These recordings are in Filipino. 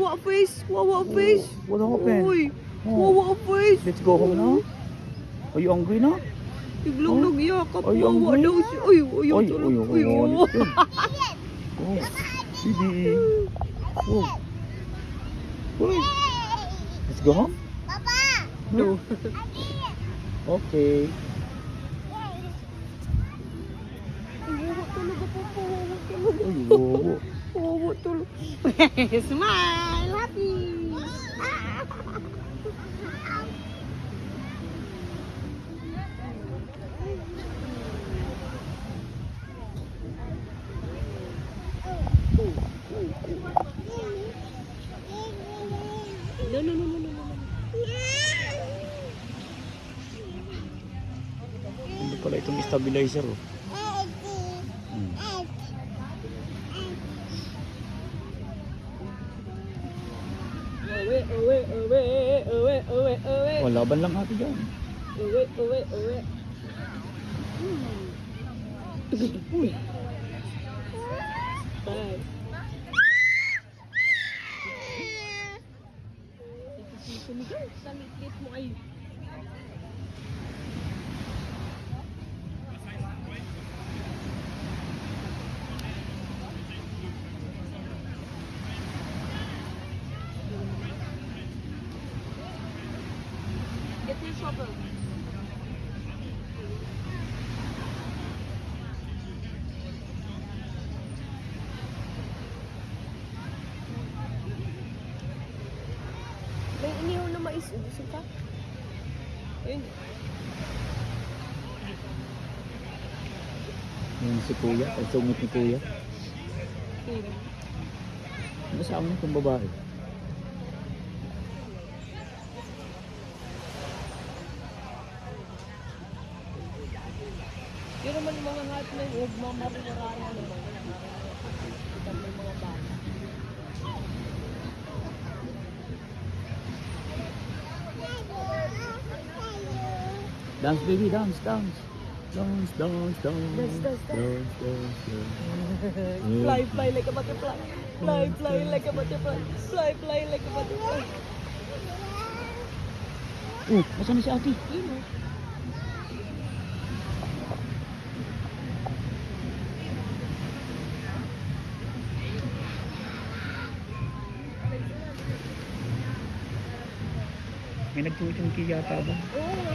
Wawa face. Wawa face. What happened? Uy. Oh. Wawa face. Let's go home now. Are you hungry now? Biglang nagyakap. Ay, ang Wawa hungry. daw siya. Uy, ayaw tulog. Uy, oh. Oh, baby. Oh. Uy. Let's go home? No. Okay. Wawa tulog ako po. Wawa tulog. Uy, wow. Wawa tulog. Smile. Happy. No. Hindi pala itong stabilizer. Oh. Uwi. Oh, laban lang ate dyan. Uwi. Uy. Bye. Sumigaw sa litlit mo ay. Get your shovel. May inihaw na mais. Gusto ka? Ayun. Yan si kuya. Ang sungit ni kuya. Nasaan mo itong babae? Yun naman yung mga hat na yung mamararara naman. Kita mo yung mga bata. Dance baby, dance. Dance. Dance. Fly like a butterfly. Fly like a butterfly. Fly like a butterfly. Oh, nasaan na si ate? Yun o. May nagtutunki yata ba? Oo.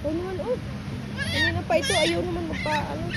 Ano naman, oh. Kanina pa ito, ayaw naman magpa, ano.